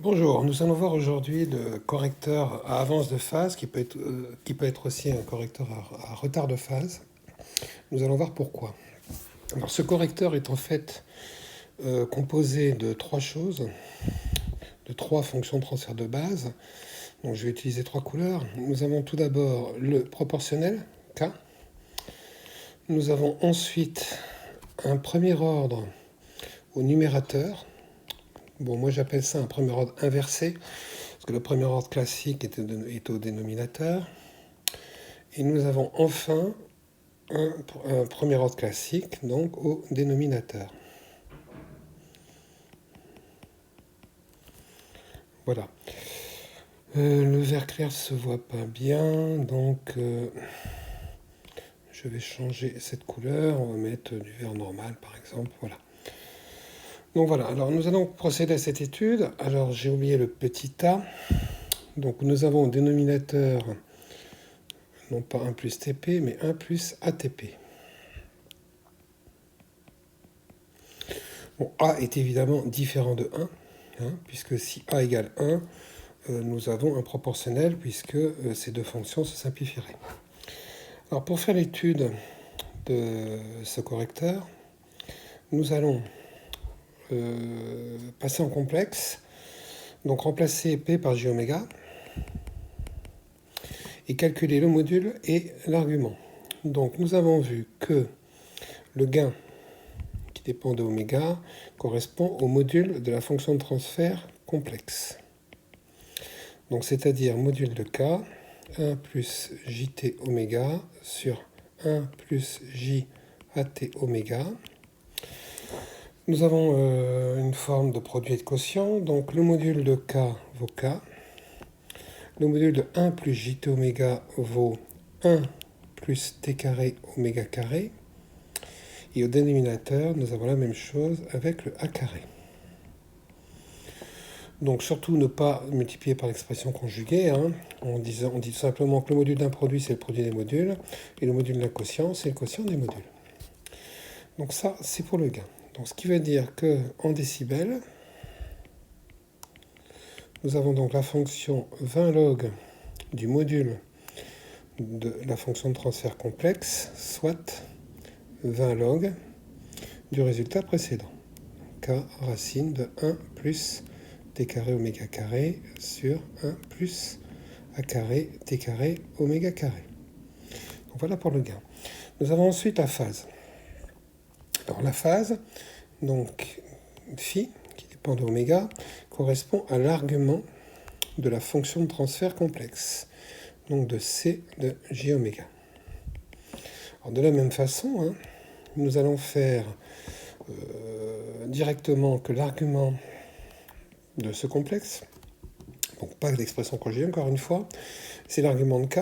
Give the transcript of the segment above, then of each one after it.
Bonjour, nous allons voir aujourd'hui le correcteur à avance de phase qui peut être aussi un correcteur à retard de phase. Nous allons voir pourquoi. Alors ce correcteur est en fait composé de trois choses, de trois fonctions de transfert de base. Donc je vais utiliser trois couleurs. Nous avons tout d'abord le proportionnel, K. Nous avons ensuite un premier ordre au numérateur. Bon, moi j'appelle ça un premier ordre inversé, parce que le premier ordre classique est au dénominateur. Et nous avons enfin un premier ordre classique, donc au dénominateur. Voilà. Le vert clair se voit pas bien, donc je vais changer cette couleur. On va mettre du vert normal, par exemple. Voilà. Donc voilà. Alors nous allons procéder à cette étude. Alors j'ai oublié le petit a. Donc nous avons au dénominateur non pas 1 plus TP, mais 1 plus ATP. Bon, A est évidemment différent de 1, puisque si A égale 1, nous avons un proportionnel, puisque ces deux fonctions se simplifieraient. Alors pour faire l'étude de ce correcteur, nous allons passer en complexe, donc remplacer P par J oméga, et calculer le module et l'argument. Donc nous avons vu que le gain qui dépend de oméga correspond au module de la fonction de transfert complexe. Donc c'est-à-dire module de K, 1 plus JT oméga sur 1 plus JAT oméga. Nous avons une forme de produit et de quotient, donc le module de K vaut K. Le module de 1 plus JT oméga vaut 1 plus T carré oméga carré. Et au dénominateur, nous avons la même chose avec le A carré. Donc surtout ne pas multiplier par l'expression conjuguée. On dit simplement que le module d'un produit, c'est le produit des modules. Et le module d'un quotient, c'est le quotient des modules. Donc ça, c'est pour le gain. Donc ce qui veut dire que en décibels, nous avons donc la fonction 20 log du module de la fonction de transfert complexe, soit 20 log du résultat précédent. K racine de 1 plus t carré oméga carré sur 1 plus a carré t carré oméga carré. Donc voilà pour le gain. Nous avons ensuite la phase. Alors la phase, donc phi, qui dépend de oméga, correspond à l'argument de la fonction de transfert complexe, donc de C de J oméga. Alors de la même façon, nous allons faire directement que l'argument de ce complexe, donc pas d'expression conjuguée encore une fois, c'est l'argument de K,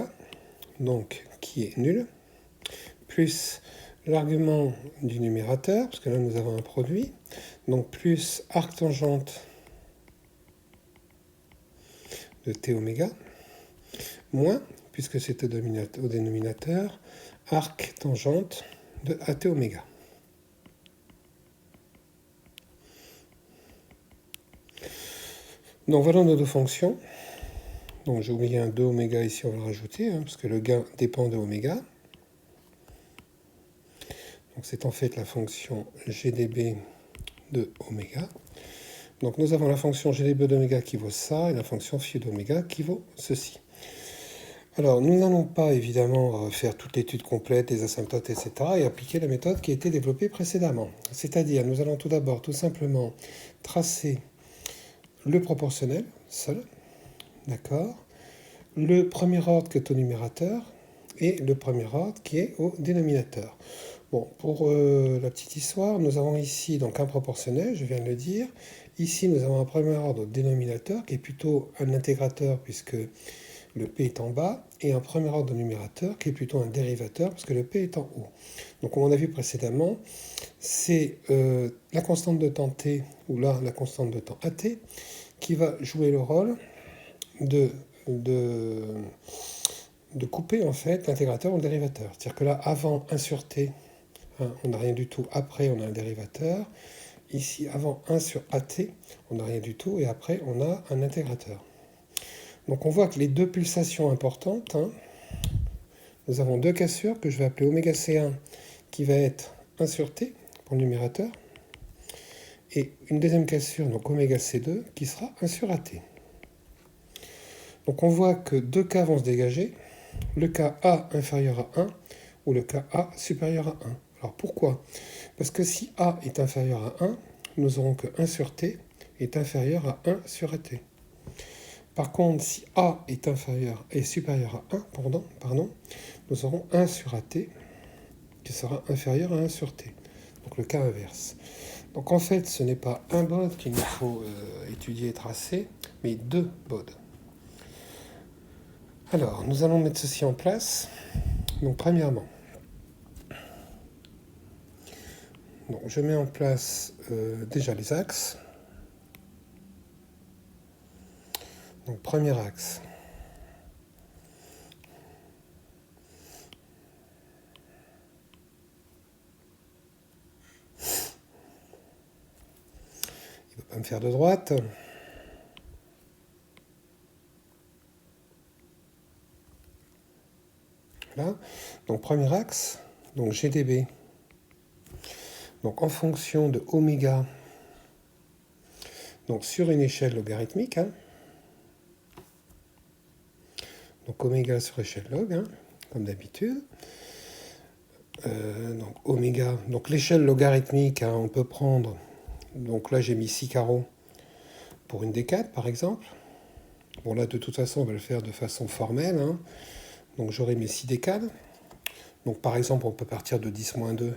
donc qui est nul, plus l'argument du numérateur, parce que là nous avons un produit, donc plus arc tangente de T oméga, moins, puisque c'est au dénominateur, arc tangente de AT oméga. Donc voilà nos deux fonctions. Donc j'ai oublié un 2 oméga ici, on va le rajouter, parce que le gain dépend de oméga. Donc c'est en fait la fonction GdB de oméga. Donc nous avons la fonction GdB d'oméga qui vaut ça, et la fonction phi d'oméga qui vaut ceci. Alors nous n'allons pas évidemment faire toute l'étude complète des asymptotes, etc. et appliquer la méthode qui a été développée précédemment. C'est-à-dire nous allons tout d'abord tout simplement tracer le proportionnel seul, d'accord, le premier ordre qui est au numérateur et le premier ordre qui est au dénominateur. Bon, pour la petite histoire, nous avons ici donc un proportionnel, je viens de le dire. Ici, nous avons un premier ordre au dénominateur qui est plutôt un intégrateur puisque le P est en bas, et un premier ordre au numérateur qui est plutôt un dérivateur parce que le P est en haut. Donc comme on a vu précédemment, c'est la constante de temps T, ou là la constante de temps AT, qui va jouer le rôle de couper en fait l'intégrateur ou le dérivateur. C'est-à-dire que là, avant 1 sur T, on n'a rien du tout, après on a un dérivateur, ici, avant 1 sur AT, on n'a rien du tout, et après, on a un intégrateur. Donc on voit que les deux pulsations importantes, hein, nous avons deux cassures que je vais appeler oméga C1, qui va être 1 sur T, pour le numérateur, et une deuxième cassure, donc oméga C2, qui sera 1 sur AT. Donc on voit que deux cas vont se dégager, le cas A inférieur à 1 ou le cas A supérieur à 1. Alors pourquoi? Parce que si A est inférieur à 1, nous aurons que 1 sur T est inférieur à 1 sur AT. Par contre, si A est supérieur à 1, nous aurons 1 sur AT qui sera inférieur à 1 sur T. Donc le cas inverse. Donc en fait, ce n'est pas un bode qu'il nous faut étudier et tracer, mais deux bodes. Alors, nous allons mettre ceci en place. Donc premièrement, je mets en place déjà les axes. Donc premier axe. Il ne va pas me faire de droite. Voilà. Donc premier axe, donc GDB. Donc en fonction de oméga, donc sur une échelle logarithmique, hein. Donc oméga sur échelle log, hein, comme d'habitude. Donc oméga, donc l'échelle logarithmique, hein, on peut prendre, donc là j'ai mis 6 carreaux pour une décade par exemple. Bon là de toute façon on va le faire de façon formelle, hein. Donc j'aurai mes 6 décades. Donc par exemple on peut partir de 10-2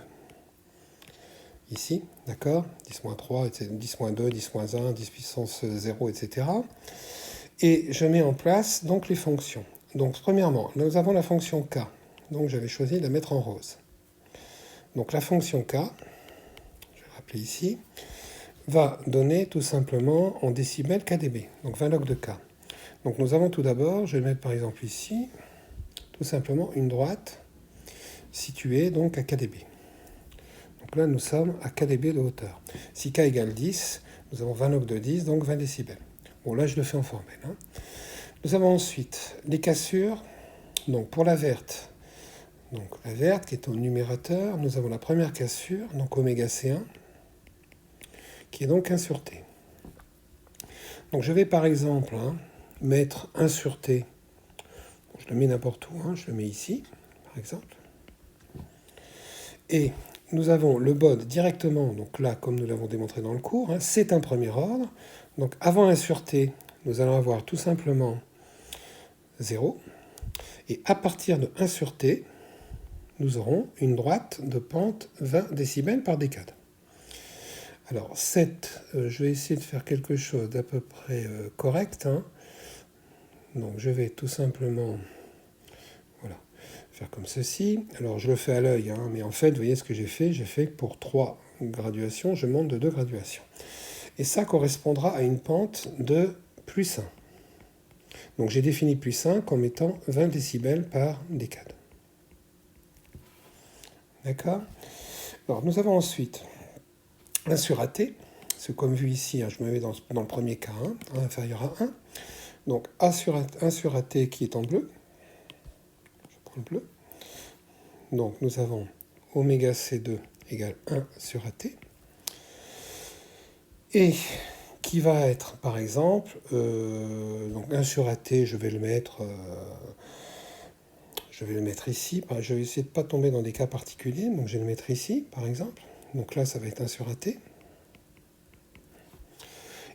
ici, d'accord, 10-3, 10-2, 10-1, 10 puissance 0, etc. Et je mets en place donc les fonctions. Donc premièrement, nous avons la fonction k. Donc j'avais choisi de la mettre en rose. Donc la fonction k, je vais rappeler ici, va donner tout simplement en décibels kdB, donc 20 log de k. Donc nous avons tout d'abord, je vais mettre par exemple ici, tout simplement une droite située donc à kdB. Donc là nous sommes à kdB de hauteur. Si k égale 10, nous avons 20 log de 10, donc 20 décibels. Bon là je le fais en formel, hein. Nous avons ensuite les cassures. Donc pour la verte, qui est au numérateur, nous avons la première cassure, donc oméga C1, qui est donc 1 sur T. Donc je vais par exemple, hein, mettre 1 sur T. Bon, je le mets n'importe où, hein, je le mets ici, par exemple. Et nous avons le bode directement, donc là, comme nous l'avons démontré dans le cours, hein, c'est un premier ordre. Donc avant 1 sur T, nous allons avoir tout simplement 0. Et à partir de 1 sur T, nous aurons une droite de pente 20 décibels par décade. Alors, je vais essayer de faire quelque chose d'à peu près correct, hein. Donc, je vais tout simplement faire comme ceci. Alors, je le fais à l'œil, hein, mais en fait, vous voyez ce que j'ai fait. J'ai fait que pour 3 graduations, je monte de 2 graduations. Et ça correspondra à une pente de plus 1. Donc, j'ai défini plus 1 comme étant 20 décibels par décade. D'accord? Alors, nous avons ensuite 1 sur AT, c'est comme vu ici, hein, je me mets dans le premier cas, hein, inférieur à 1. Donc 1 sur AT qui est en bleu. Je prends le bleu. Donc nous avons oméga C2 égale 1 sur AT. Et qui va être, par exemple, donc 1 sur AT, je vais le mettre ici. Je vais essayer de ne pas tomber dans des cas particuliers, donc je vais le mettre ici, par exemple. Donc là, ça va être 1 sur AT.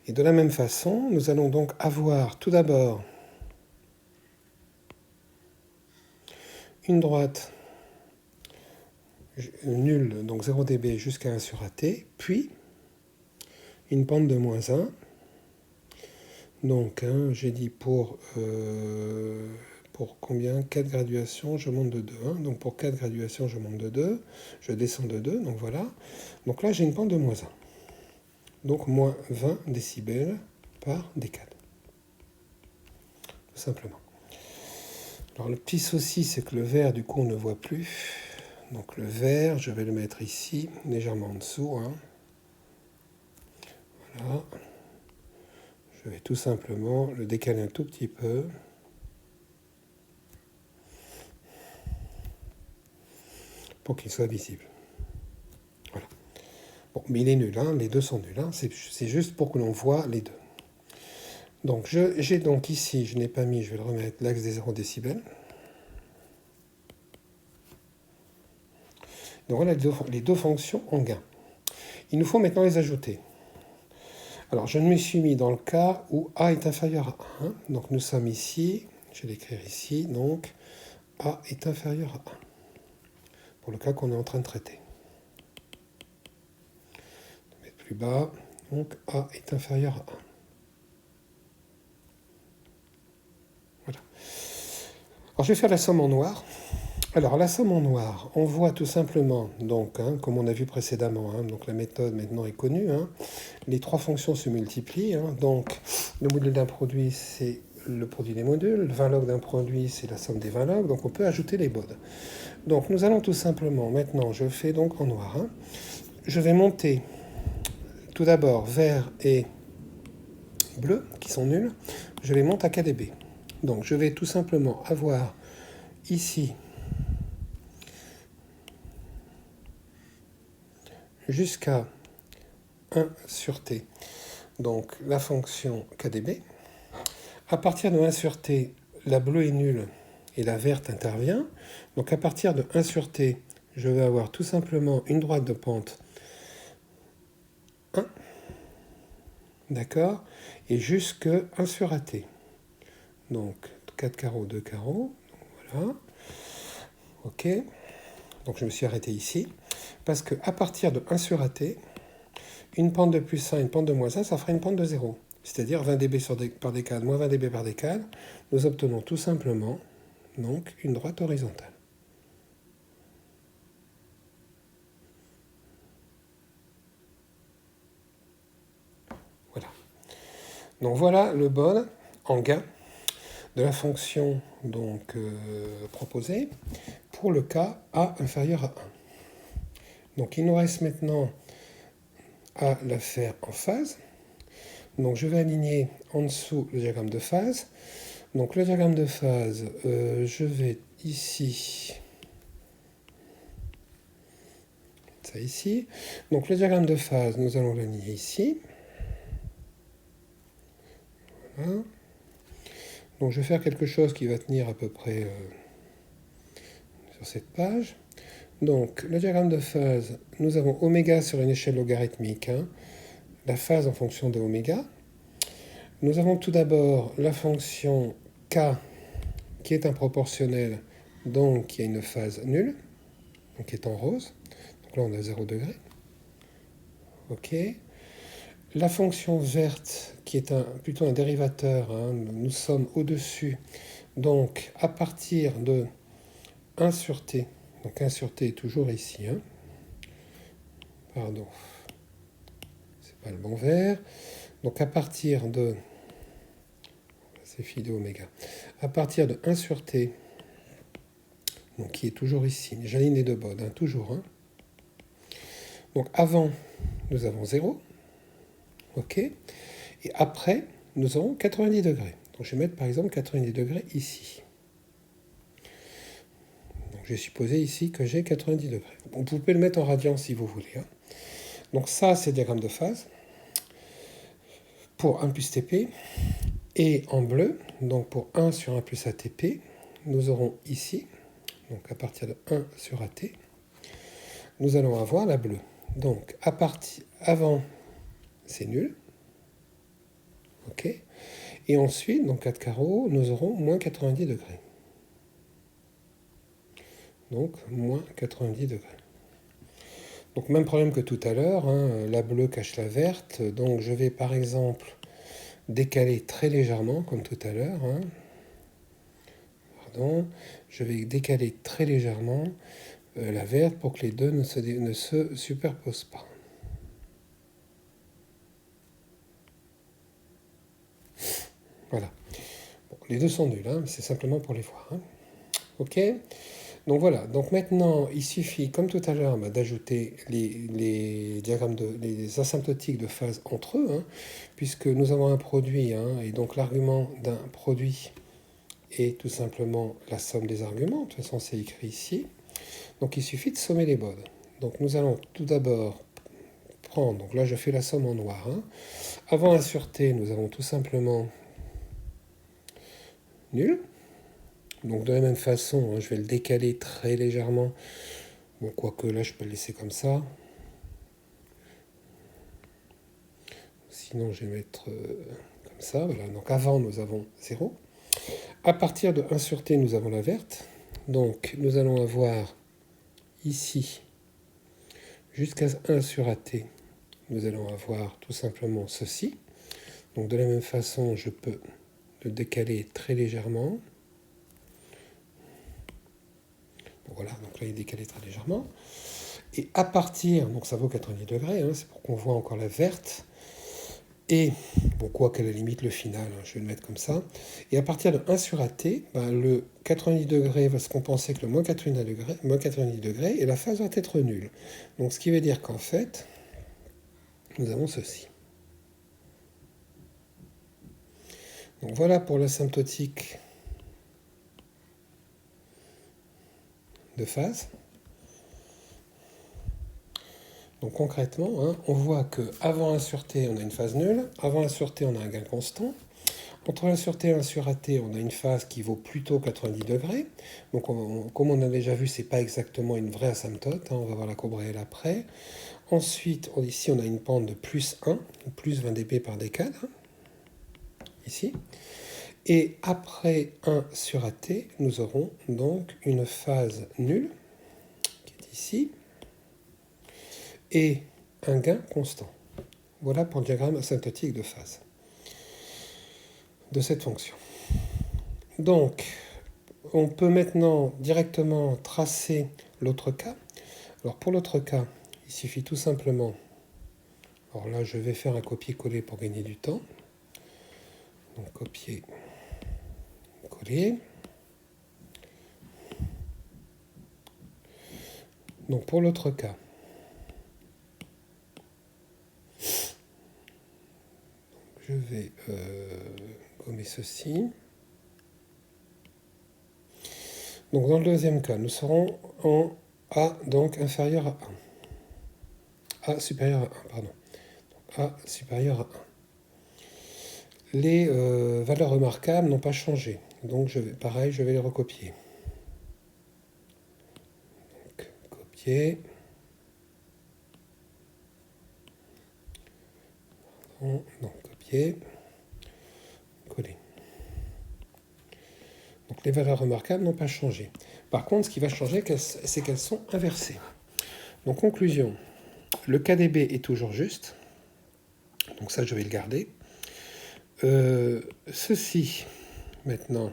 Et de la même façon, nous allons donc avoir tout d'abord une droite nulle, donc 0 dB jusqu'à 1 sur AT, puis une pente de moins 1. Donc, hein, j'ai dit pour combien? 4 graduations, je monte de 2. Hein. Donc pour 4 graduations, je monte de 2. Je descends de 2, donc voilà. Donc là, j'ai une pente de moins 1. Donc moins 20 décibels par décade. Tout simplement. Alors le petit souci, c'est que le vert, du coup, on ne voit plus. Donc le vert, je vais le mettre ici, légèrement en dessous. Hein. Voilà. Je vais tout simplement le décaler un tout petit peu. Pour qu'il soit visible. Voilà. Bon, mais il est nul, hein, les deux sont nuls. Hein, c'est juste pour que l'on voit les deux. Donc j'ai donc ici, je n'ai pas mis, je vais le remettre, l'axe des 0 décibels. Donc voilà les deux fonctions en gain. Il nous faut maintenant les ajouter. Alors je me suis mis dans le cas où A est inférieur à 1. Donc nous sommes ici, je vais l'écrire ici, donc A est inférieur à 1. Pour le cas qu'on est en train de traiter. Je vais mettre plus bas, donc A est inférieur à 1. Voilà. Alors je vais faire la somme en noir. Alors la somme en noir, on voit tout simplement, donc, hein, comme on a vu précédemment, hein, donc la méthode maintenant est connue, hein, les trois fonctions se multiplient, hein, donc le module d'un produit c'est le produit des modules, le 20 log d'un produit c'est la somme des 20 logs, donc on peut ajouter les modes. Donc nous allons tout simplement, maintenant je fais donc en noir, hein, je vais monter tout d'abord vert et bleu qui sont nuls, je les monte à KdB. Donc je vais tout simplement avoir ici jusqu'à 1 sur t, donc la fonction KdB. À partir de 1 sur t, la bleue est nulle et la verte intervient. Donc à partir de 1 sur t, je vais avoir tout simplement une droite de pente 1, d'accord, et jusque 1 sur at. Donc 4 carreaux, 2 carreaux, voilà, ok. Donc je me suis arrêté ici, parce qu'à partir de 1 sur at, une pente de plus 1, une pente de moins 1, ça fera une pente de 0. C'est-à-dire 20 dB par décade moins 20 dB par décade. Nous obtenons tout simplement donc une droite horizontale. Voilà. Donc voilà le bol en gain de la fonction donc, proposée pour le cas A inférieur à 1. Donc il nous reste maintenant à la faire en phase. Donc je vais aligner en dessous le diagramme de phase. Donc le diagramme de phase, je vais ici, ça ici. Donc le diagramme de phase, nous allons l'aligner ici. Voilà. Donc je vais faire quelque chose qui va tenir à peu près sur cette page. Donc le diagramme de phase, nous avons oméga sur une échelle logarithmique, hein, la phase en fonction de oméga. Nous avons tout d'abord la fonction k qui est un proportionnel, donc qui a une phase nulle, donc qui est en rose. Donc là on a 0 degré. Ok. La fonction verte qui est plutôt un dérivateur, hein, nous sommes au-dessus. Donc à partir de 1 sur t, donc 1 sur t est toujours ici, hein. Pardon, c'est pas le bon vert. Donc à partir de, c'est phi de oméga, à partir de 1 sur t, donc qui est toujours ici, j'aligne les deux bodes, hein, toujours. Hein. Donc avant, nous avons 0, ok, et après, nous avons 90 degrés. Donc je vais mettre par exemple 90 degrés ici. Donc j'ai supposé ici que j'ai 90 degrés. Vous pouvez le mettre en radian si vous voulez. Hein. Donc ça, c'est le diagramme de phase pour 1 plus TP. Et en bleu, donc pour 1 sur 1 plus ATP, nous aurons ici, donc à partir de 1 sur AT, nous allons avoir la bleue. Donc à partir avant, c'est nul. Ok. Et ensuite, donc 4 carreaux, nous aurons moins 90 degrés. Donc moins 90 degrés. Donc même problème que tout à l'heure, hein, la bleue cache la verte. Donc je vais par exemple décaler très légèrement, comme tout à l'heure. Hein. Pardon. Je vais décaler très légèrement la verte pour que les deux ne se superposent pas. Voilà. Bon, les deux sont nuls, hein, mais c'est simplement pour les voir. Hein. Ok. Donc voilà, donc maintenant il suffit, comme tout à l'heure, d'ajouter les diagrammes les asymptotiques de phase entre eux, hein, puisque nous avons un produit, hein, et donc l'argument d'un produit est tout simplement la somme des arguments, de toute façon c'est écrit ici. Donc il suffit de sommer les modes. Donc nous allons tout d'abord prendre, donc là je fais la somme en noir, hein. Avant la sûreté, nous avons tout simplement nul. Donc de la même façon, hein, je vais le décaler très légèrement. Bon, quoique là, je peux le laisser comme ça. Sinon, je vais mettre comme ça. Voilà. Donc avant, nous avons 0. À partir de 1 sur t, nous avons la verte. Donc nous allons avoir ici, jusqu'à 1 sur at, nous allons avoir tout simplement ceci. Donc de la même façon, je peux le décaler très légèrement. Voilà, donc là il est décalé très légèrement. Et à partir, donc ça vaut 90 degrés, hein, c'est pour qu'on voit encore la verte. Et, bon, quoi qu'à la limite, le final, hein, je vais le mettre comme ça. Et à partir de 1 sur AT, le 90 degrés va se compenser avec le moins 90 degrés, et la phase va être nulle. Donc ce qui veut dire qu'en fait, nous avons ceci. Donc voilà pour l'asymptotique de phase. Donc concrètement, hein, on voit qu'avant 1 sur t, on a une phase nulle. Avant 1 sur t, on a un gain constant. Entre 1 sur t et 1 sur at, on a une phase qui vaut plutôt 90 degrés. Donc comme on a déjà vu, ce n'est pas exactement une vraie asymptote, hein, on va voir la courbe réelle après. Ensuite, ici, on a une pente de plus 1, plus 20 dB par décade, hein, ici. Et après 1 sur at, nous aurons donc une phase nulle, qui est ici, et un gain constant. Voilà pour le diagramme asymptotique de phase de cette fonction. Donc, on peut maintenant directement tracer l'autre cas. Alors pour l'autre cas, il suffit tout simplement, alors là je vais faire un copier-coller pour gagner du temps. Donc copier-coller. Donc pour l'autre cas, je vais gommer ceci. Donc dans le deuxième cas, nous serons en A donc inférieur à 1. A supérieur à 1, pardon. A supérieur à 1. Les valeurs remarquables n'ont pas changé. Donc pareil, je vais les recopier. Donc, copier. Non, copier. Coller. Donc les valeurs remarquables n'ont pas changé. Par contre, ce qui va changer, c'est qu'elles sont inversées. Donc conclusion, le KDB est toujours juste. Donc ça, je vais le garder. Ceci, maintenant,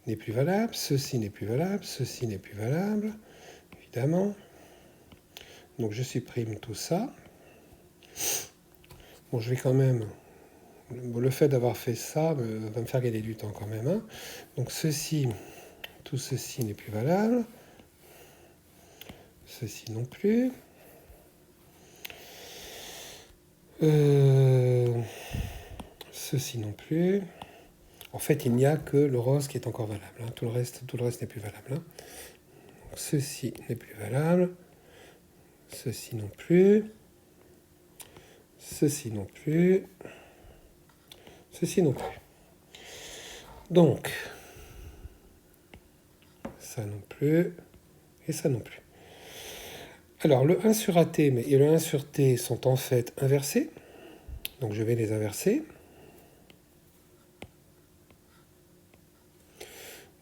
n'est plus valable. Ceci n'est plus valable. Ceci n'est plus valable, évidemment. Donc je supprime tout ça. Bon, je vais quand même... Le fait d'avoir fait ça va me faire gagner du temps quand même, hein. Donc ceci, tout ceci n'est plus valable. Ceci non plus. Ceci non plus. En fait, il n'y a que le rose qui est encore valable, hein. Tout le reste n'est plus valable, hein. Donc, ceci n'est plus valable. Ceci non plus. Ceci non plus. Ceci non plus. Donc, ça non plus. Et ça non plus. Alors, le 1 sur AT et le 1 sur T sont en fait inversés. Donc, je vais les inverser.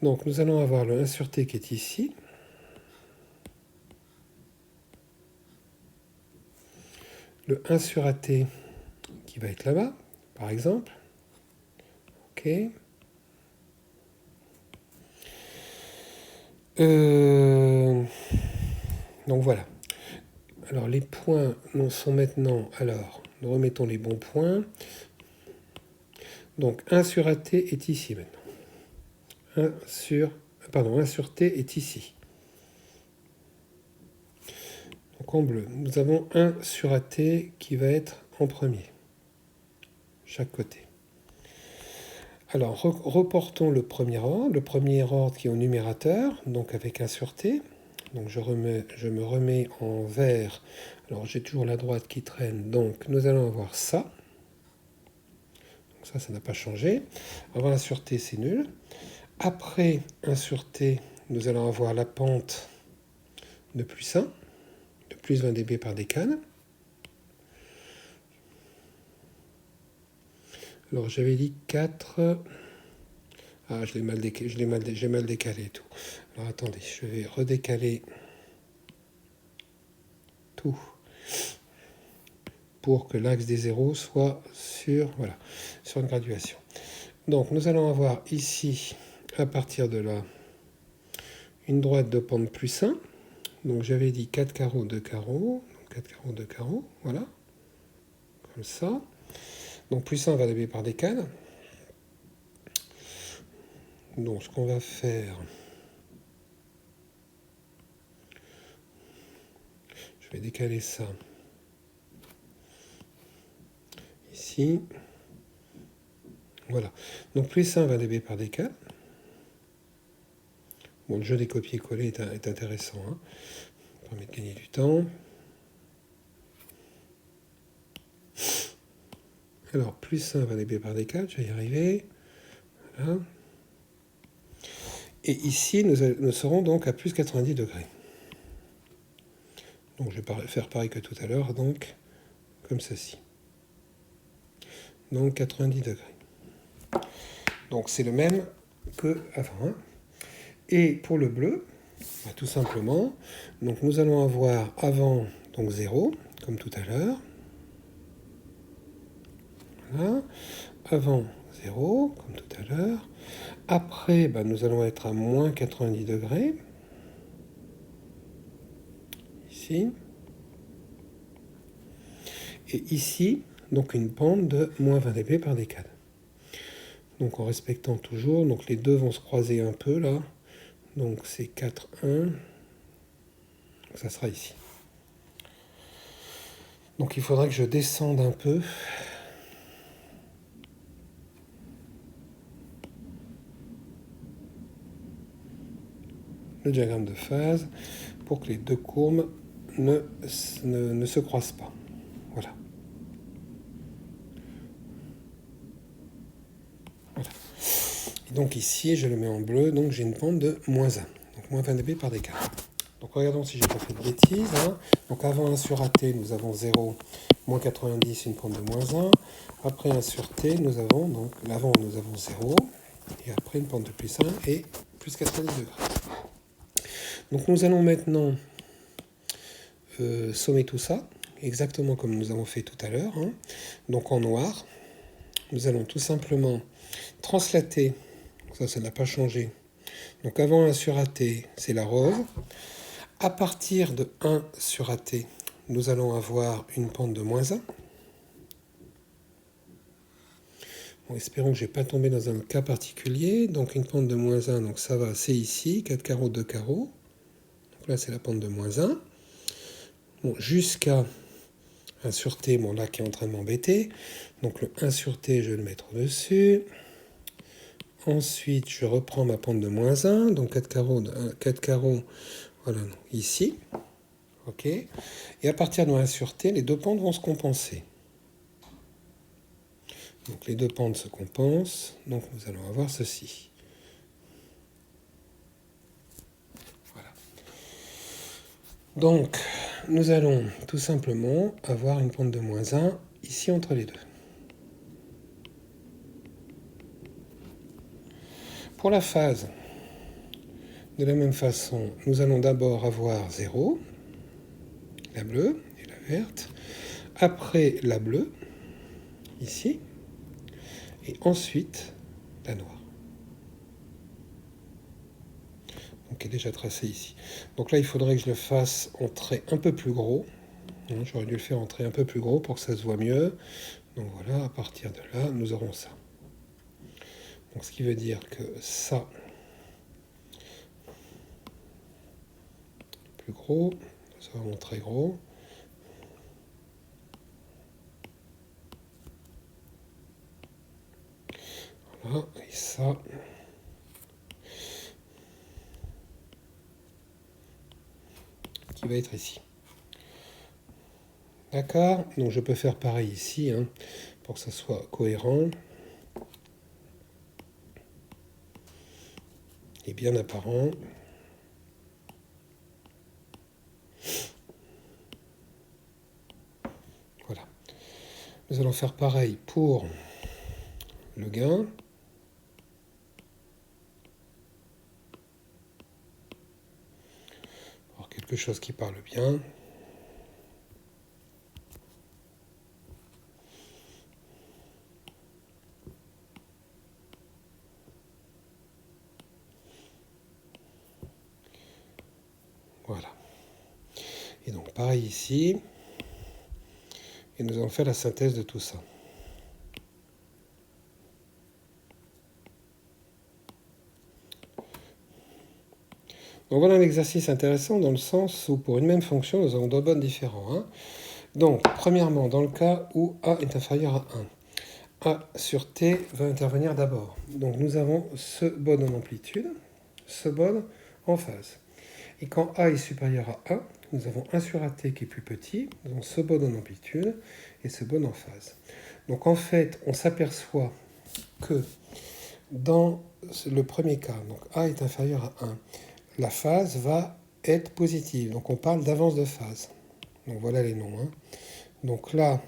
Donc, nous allons avoir le 1 sur T qui est ici. Le 1 sur AT qui va être là-bas, par exemple. OK. Donc voilà. Alors les points nous sont maintenant... Alors, nous remettons les bons points. Donc 1 sur AT est ici maintenant. 1 sur T est ici. Donc en bleu, nous avons 1 sur AT qui va être en premier, chaque côté. Alors, reportons le premier ordre qui est au numérateur, donc avec 1 sur T. Donc je me remets en vert. Alors j'ai toujours la droite qui traîne, donc nous allons avoir ça. Donc ça n'a pas changé. Avant 1 sur T, c'est nul. Après 1 sur T, nous allons avoir la pente de plus 1, de plus 20 dB par décane. Alors j'avais dit 4... Ah, j'ai mal décalé tout. Alors attendez, je vais redécaler tout pour que l'axe des zéros soit sur une graduation. Donc nous allons avoir ici, à partir de là, une droite de pente plus 1. Donc j'avais dit 4 carreaux, 2 carreaux, 4 carreaux, 2 carreaux, voilà, comme ça. Donc plus 1 va dB par décane. Donc ce qu'on va faire, je vais décaler ça ici. Voilà. Donc plus 1 va dB par décane. Bon, le jeu des copier-coller est intéressant. Hein. Ça permet de gagner du temps. Alors, plus 1 va dB par décane, je vais y arriver. Voilà. Et ici, nous serons donc à plus 90 degrés. Donc je vais faire pareil que tout à l'heure, donc comme ceci. Donc 90 degrés. Donc c'est le même que avant. Hein. Et pour le bleu, tout simplement, donc nous allons avoir avant donc 0, comme tout à l'heure. Voilà. Avant 0, comme tout à l'heure. Après, nous allons être à moins 90 degrés. Ici. Et ici, donc une pente de moins 20 dB par décade. Donc en respectant toujours, donc les deux vont se croiser un peu là. Donc c'est 4, 1. Ça sera ici. Donc il faudra que je descende un peu. Le diagramme de phase pour que les deux courbes ne se croisent pas. Voilà. Et donc ici, je le mets en bleu, donc j'ai une pente de moins 1. Donc moins 20 dB par décade. Donc regardons si j'ai pas fait de bêtises. Hein. Donc avant 1 sur AT, nous avons 0, moins 90, une pente de moins 1. Après 1 sur T, nous avons, donc l'avant, nous avons 0. Et après une pente de plus 1 et plus 90 degrés. Donc nous allons maintenant sommer tout ça, exactement comme nous avons fait tout à l'heure. Hein. Donc en noir, nous allons tout simplement translater, ça n'a pas changé. Donc avant 1 sur AT, c'est la rose. À partir de 1 sur AT, nous allons avoir une pente de moins 1. Bon, espérons que je n'ai pas tombé dans un cas particulier. Donc une pente de moins 1, donc ça va, c'est ici, 4 carreaux, 2 carreaux. Donc là, c'est la pente de moins 1. Bon, jusqu'à 1 sur T, bon là qui est en train de m'embêter. Donc le 1 sur T, je vais le mettre au-dessus. Ensuite, je reprends ma pente de moins 1. Donc 4 carreaux, voilà, ici. OK. Et à partir de 1 sur T, les deux pentes vont se compenser. Donc les deux pentes se compensent. Donc nous allons avoir ceci. Voilà. Donc, nous allons tout simplement avoir une pente de moins 1 ici entre les deux. Pour la phase, de la même façon, nous allons d'abord avoir 0, la bleue et la verte, après la bleue, ici, et ensuite la noire. Donc qui est déjà tracée ici. Donc là, il faudrait que je le fasse en trait un peu plus gros. J'aurais dû le faire en trait un peu plus gros pour que ça se voit mieux. Donc voilà, à partir de là, nous aurons ça. Donc ce qui veut dire que ça, plus gros, ça va vraiment très gros. Voilà, et ça... qui va être ici. D'accord? Donc je peux faire pareil ici, hein, pour que ça soit cohérent. Et bien apparent. Voilà. Nous allons faire pareil pour le gain. Alors quelque chose qui parle bien. Voilà. Et donc pareil ici. Et nous allons faire la synthèse de tout ça. Donc voilà un exercice intéressant dans le sens où pour une même fonction, nous avons deux bodes différents. Hein. Donc, premièrement, dans le cas où A est inférieur à 1, A sur T va intervenir d'abord. Donc nous avons ce bode en amplitude, ce bode en phase. Et quand A est supérieur à 1, nous avons 1 sur AT qui est plus petit, nous avons ce bode en amplitude et ce bode en phase. Donc en fait, on s'aperçoit que dans le premier cas, donc A est inférieur à 1, la phase va être positive. Donc on parle d'avance de phase. Donc voilà les noms. Hein. Donc là,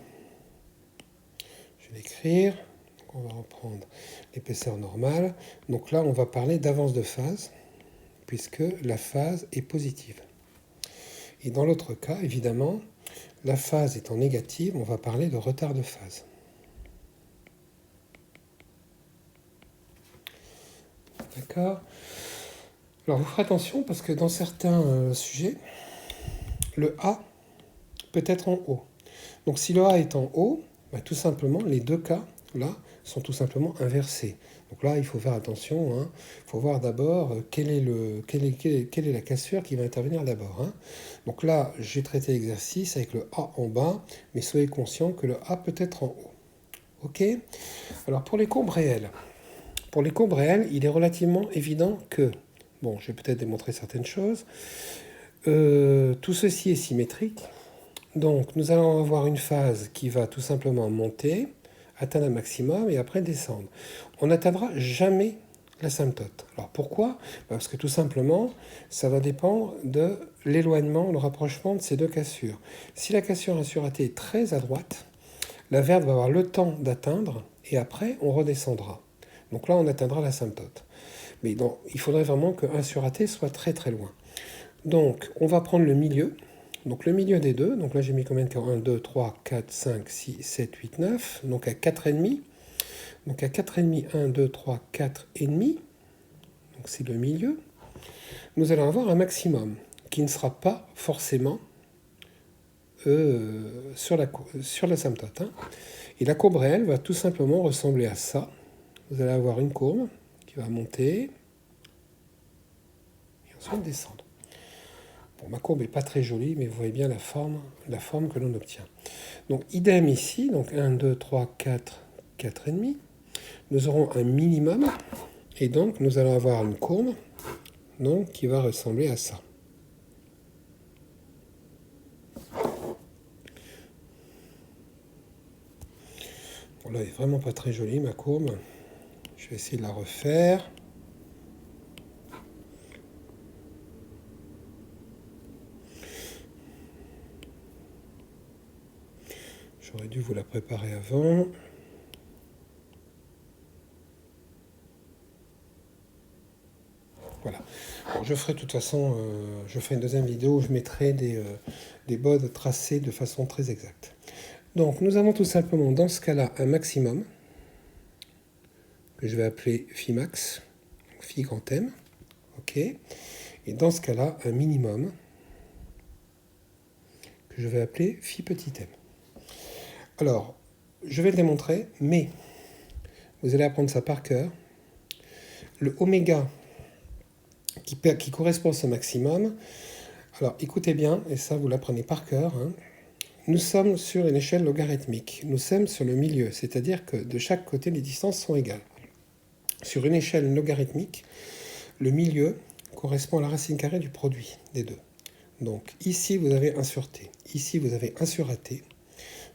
je vais l'écrire. On va reprendre l'épaisseur normale. Donc là, on va parler d'avance de phase, puisque la phase est positive. Et dans l'autre cas, évidemment, la phase étant négative, on va parler de retard de phase. D'accord? Alors vous ferez attention parce que dans certains sujets, le A peut être en haut. Donc si le A est en haut, bah, tout simplement, les deux cas, là, sont tout simplement inversés. Donc là, il faut faire attention. Hein. Il faut voir d'abord quelle est la cassure qui va intervenir d'abord. Hein. Donc là, j'ai traité l'exercice avec le A en bas, mais soyez conscient que le A peut être en haut. OK? Alors pour les courbes réelles, il est relativement évident que, bon, je vais peut-être démontrer certaines choses, tout ceci est symétrique. Donc nous allons avoir une phase qui va tout simplement monter, atteindre un maximum et après descendre. On n'atteindra jamais l'asymptote. Alors pourquoi? Parce que tout simplement, ça va dépendre de l'éloignement, le rapprochement de ces deux cassures. Si la cassure 1 sur AT est très à droite, la verte va avoir le temps d'atteindre et après on redescendra. Donc là on atteindra l'asymptote. Mais donc, il faudrait vraiment que 1 sur AT soit très très loin. Donc on va prendre le milieu. Donc le milieu des deux, donc là j'ai mis combien de cas? 1, 2, 3, 4, 5, 6, 7, 8, 9. Donc à 4,5. Donc à 4,5, 1, 2, 3, 4,5. Donc c'est le milieu. Nous allons avoir un maximum qui ne sera pas forcément sur l'asymptote. Hein. Et la courbe réelle va tout simplement ressembler à ça. Vous allez avoir une courbe qui va monter et ensuite descendre. Bon, ma courbe n'est pas très jolie, mais vous voyez bien la forme que l'on obtient. Donc idem ici, donc 1, 2, 3, 4, 4,5. Nous aurons un minimum, et donc nous allons avoir une courbe donc, qui va ressembler à ça. Bon, là, elle n'est vraiment pas très jolie, ma courbe. Je vais essayer de la refaire. J'aurais dû vous la préparer avant. Voilà. Bon, je ferai de toute façon, je ferai une deuxième vidéo où je mettrai des bodes tracés de façon très exacte. Donc nous avons tout simplement dans ce cas-là un maximum que je vais appeler phi max, phi grand M. OK. Et dans ce cas-là, un minimum que je vais appeler phi petit m. Alors, je vais le démontrer, mais vous allez apprendre ça par cœur. Le oméga qui correspond à ce maximum, Alors écoutez bien, et ça vous l'apprenez par cœur, hein. Nous sommes sur une échelle logarithmique. Nous sommes sur le milieu, c'est-à-dire que de chaque côté, les distances sont égales. Sur une échelle logarithmique, le milieu correspond à la racine carrée du produit des deux. Donc ici, vous avez 1 sur t. Ici, vous avez 1 sur at.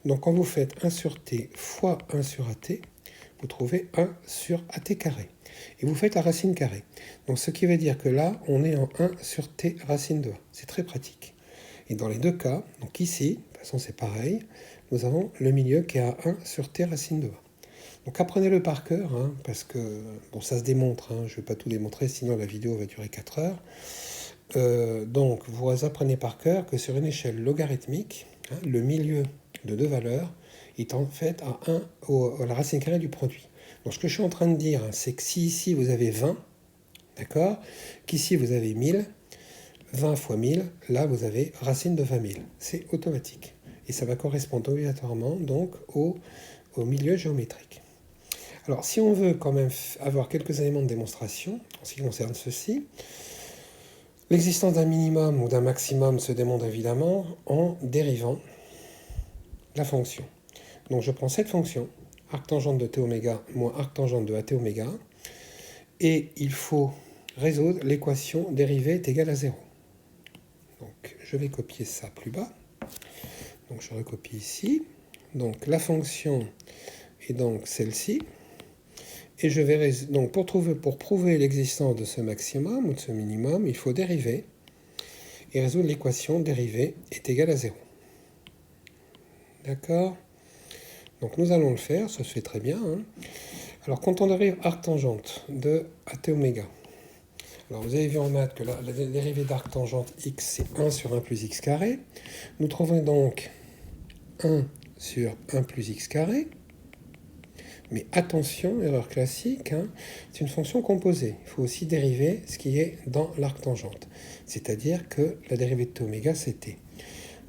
Donc quand vous faites 1 sur t fois 1 sur at, vous trouvez 1 sur at carré. Et vous faites la racine carrée. Donc ce qui veut dire que là, on est en 1 sur t racine de a. C'est très pratique. Et dans les deux cas, donc ici, de toute façon c'est pareil, nous avons le milieu qui est à 1 sur t racine de a. Donc apprenez-le par cœur, hein, parce que bon, ça se démontre, hein, je ne vais pas tout démontrer, sinon la vidéo va durer 4 heures. Donc vous apprenez par cœur que sur une échelle logarithmique, hein, le milieu de deux valeurs est en fait à 1 à la racine carrée du produit. Donc ce que je suis en train de dire, hein, c'est que si ici vous avez 20, d'accord, qu'ici vous avez 1000, 20 fois 1000, là vous avez racine de 20 000. C'est automatique. Et ça va correspondre obligatoirement donc au milieu géométrique. Alors si on veut quand même avoir quelques éléments de démonstration en ce qui concerne ceci, l'existence d'un minimum ou d'un maximum se démontre évidemment en dérivant la fonction. Donc je prends cette fonction, arctangente de t oméga moins arctangente de at oméga, et il faut résoudre l'équation dérivée est égale à 0. Donc je vais copier ça plus bas. Donc je recopie ici. Donc la fonction est donc celle-ci. Et je vais donc pour prouver l'existence de ce maximum ou de ce minimum, il faut dériver et résoudre l'équation dérivée est égale à 0. D'accord? Donc nous allons le faire, ça se fait très bien, hein. Alors quand on dérive arctangente de at oméga, alors vous avez vu en maths que la dérivée d'arctangente x c'est 1 sur 1 plus x carré. Nous trouvons donc 1 sur 1 plus x carré. Mais attention, erreur classique, hein, c'est une fonction composée. Il faut aussi dériver ce qui est dans l'arctangente. C'est-à-dire que la dérivée de t oméga, c'est t.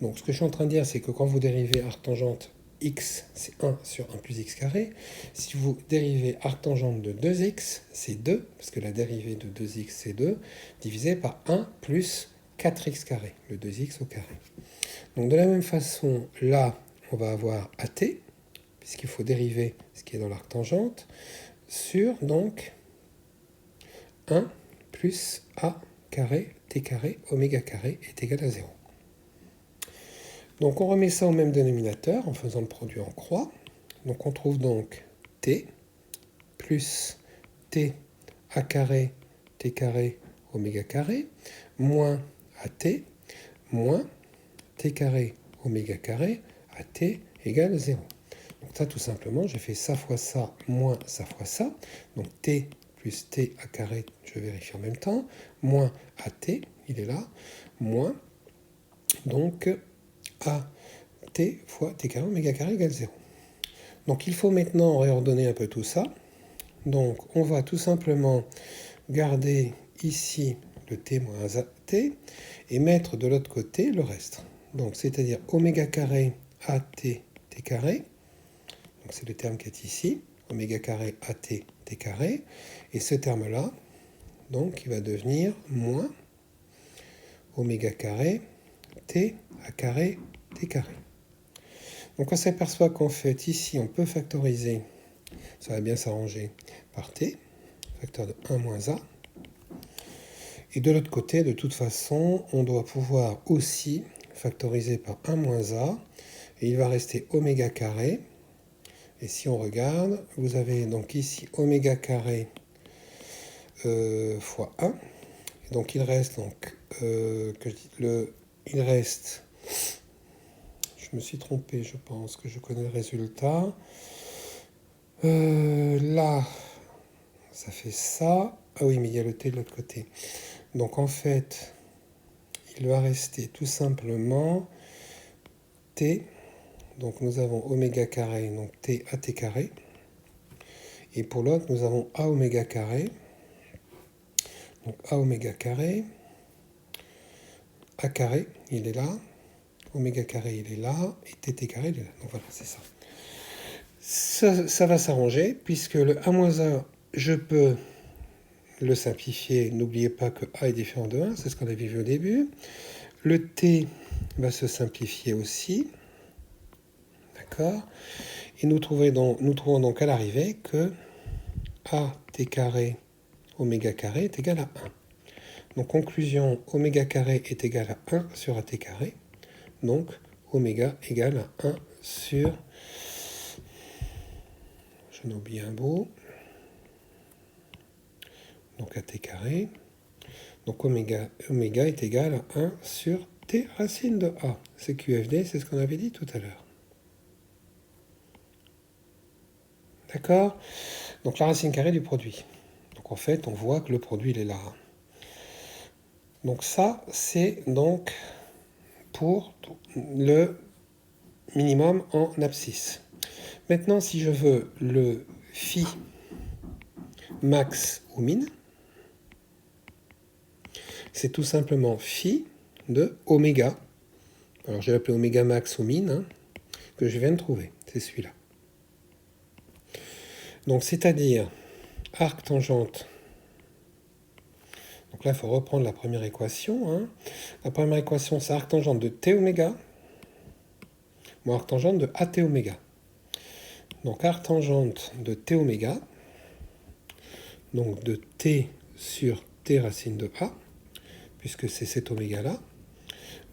Donc ce que je suis en train de dire, c'est que quand vous dérivez arctangente x, c'est 1 sur 1 plus x carré. Si vous dérivez arctangente de 2x, c'est 2, parce que la dérivée de 2x, c'est 2, divisé par 1 plus 4x carré, le 2x au carré. Donc de la même façon, là, on va avoir at, puisqu'il faut dériver ce qui est dans l'arctangente, sur donc 1 plus a carré, t carré, oméga carré est égal à 0. Donc on remet ça au même dénominateur en faisant le produit en croix. Donc on trouve donc t plus t a carré, t carré, oméga carré, moins at, moins t carré, oméga carré, at égale 0. Donc ça tout simplement, j'ai fait ça fois ça, moins ça fois ça. Donc t plus t a carré, je vérifie en même temps, moins at, il est là, moins donc a t fois t carré oméga carré égale 0. Donc il faut maintenant réordonner un peu tout ça. Donc on va tout simplement garder ici le t moins at et mettre de l'autre côté le reste. Donc c'est-à-dire oméga carré at t carré. Donc c'est le terme qui est ici, oméga carré at t carré. Et ce terme-là, donc il va devenir moins oméga carré t a carré t carré. Donc on s'aperçoit qu'en fait ici on peut factoriser, ça va bien s'arranger, par t, facteur de 1 moins a. Et de l'autre côté, de toute façon, on doit pouvoir aussi factoriser par 1 moins a. Et il va rester oméga carré. Et si on regarde, vous avez donc ici oméga carré fois 1. Et donc il reste donc, il reste, je me suis trompé, je pense que je connais le résultat. Là, ça fait ça. Ah oui, mais il y a le t de l'autre côté. Donc en fait, il va rester tout simplement t. Donc nous avons oméga carré, donc t à t carré. Et pour l'autre, nous avons a oméga carré. Donc a oméga carré. A carré, il est là. Oméga carré, il est là. Et t carré, il est là. Donc voilà, c'est ça. Ça va s'arranger, puisque le a moins a, je peux le simplifier. N'oubliez pas que a est différent de 1, c'est ce qu'on avait vu au début. Le t va se simplifier aussi. D'accord? Et nous trouvons donc à l'arrivée que at carré oméga carré est égal à 1. Donc conclusion, oméga carré est égal à 1 sur at carré. Donc oméga égale à 1 sur... J'en ai oublié un bout. Donc at carré. Donc oméga est égal à 1 sur t racine de a. C'est QFD, c'est ce qu'on avait dit tout à l'heure. D'accord? Donc la racine carrée du produit. Donc en fait, on voit que le produit, il est là. Donc ça, c'est donc pour le minimum en abscisse. Maintenant, si je veux le phi max ou min, c'est tout simplement phi de oméga. Alors j'ai appelé oméga max ou min, hein, que je viens de trouver. C'est celui-là. Donc c'est-à-dire arc tangente. Donc là, il faut reprendre la première équation. Hein. La première équation, c'est arc tangente de t oméga, moins arc tangente de at oméga. Donc arc tangente de t oméga, donc de t sur t racine de a, puisque c'est cet oméga-là,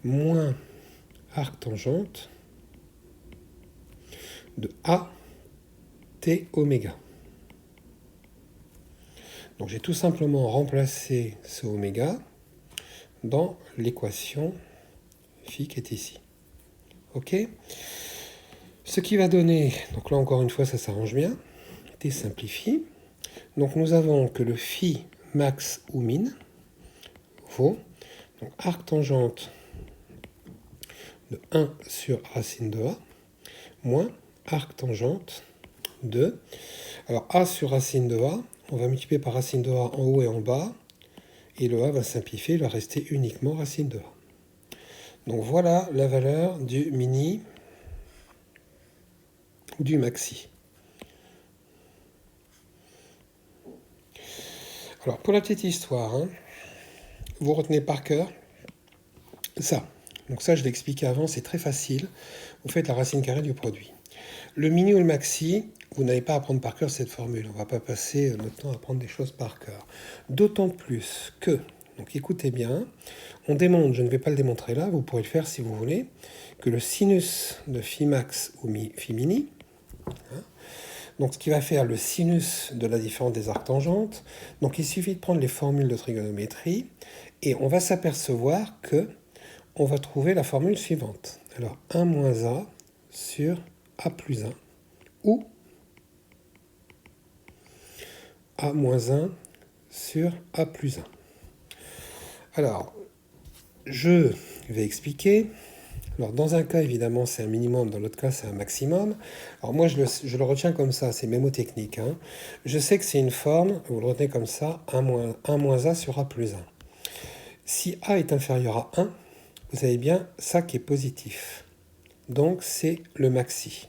moins arc tangente de a t oméga. Donc j'ai tout simplement remplacé ce oméga dans l'équation phi qui est ici. Ok? Ce qui va donner, donc là encore une fois ça s'arrange bien, t simplifie. Donc nous avons que le phi max ou min vaut donc arc tangente de 1 sur racine de a moins arc tangente de... Alors a sur racine de a, on va multiplier par racine de a en haut et en bas, et le a va simplifier, il va rester uniquement racine de a. Donc voilà la valeur du mini ou du maxi. Alors pour la petite histoire, hein, vous retenez par cœur ça. Donc ça je l'ai expliqué avant, c'est très facile. Vous faites la racine carrée du produit. Le mini ou le maxi, vous n'allez pas apprendre par cœur cette formule. On ne va pas passer notre temps à apprendre des choses par cœur. D'autant plus que, donc écoutez bien, on démontre, je ne vais pas le démontrer là, vous pourrez le faire si vous voulez, que le sinus de phi max ou phi mini, hein, donc ce qui va faire le sinus de la différence des arcs tangentes, donc il suffit de prendre les formules de trigonométrie et on va s'apercevoir que on va trouver la formule suivante. Alors 1 moins a sur a plus 1 ou a moins 1 sur a plus 1. Alors, je vais expliquer. Alors, dans un cas, évidemment, c'est un minimum, dans l'autre cas, c'est un maximum. Alors, moi, je le retiens comme ça, c'est mémotechnique. Hein. Je sais que c'est une forme, vous le retenez comme ça, 1 moins a sur a plus 1. Si a est inférieur à 1, vous avez bien ça qui est positif. Donc, c'est le maxi.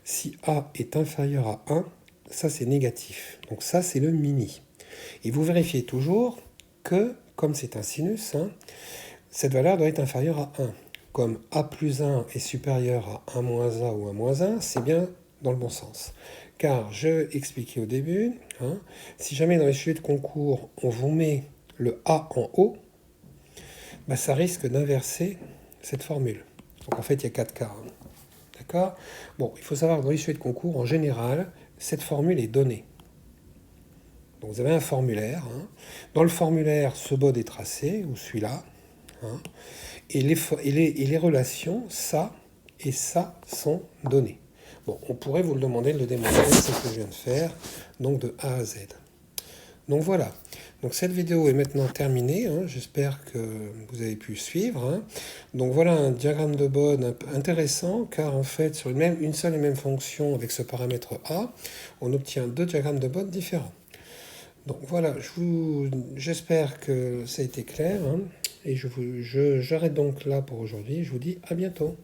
Si a est inférieur à 1, ça c'est négatif. Donc ça c'est le mini. Et vous vérifiez toujours que, comme c'est un sinus, hein, cette valeur doit être inférieure à 1. Comme a plus 1 est supérieur à 1 moins a ou 1 moins 1, c'est bien dans le bon sens. Car je expliquais au début, hein, si jamais dans les sujets de concours, on vous met le a en haut, bah, ça risque d'inverser cette formule. Donc en fait, il y a 4 cas. Hein. D'accord ? Bon, il faut savoir que dans les sujets de concours, en général, cette formule est donnée. Donc vous avez un formulaire. Hein. Dans le formulaire, ce bode est tracé, ou celui-là. Hein. Et les relations, ça et ça, sont données. Bon, on pourrait vous le demander de le démontrer, c'est ce que je viens de faire, donc de A à Z. Donc voilà. Donc cette vidéo est maintenant terminée. Hein. J'espère que vous avez pu suivre. Hein. Donc voilà un diagramme de bode intéressant, car en fait, sur une seule et même fonction avec ce paramètre A, on obtient deux diagrammes de bode différents. Donc voilà, j'espère que ça a été clair. Hein. Et j'arrête donc là pour aujourd'hui. Je vous dis à bientôt.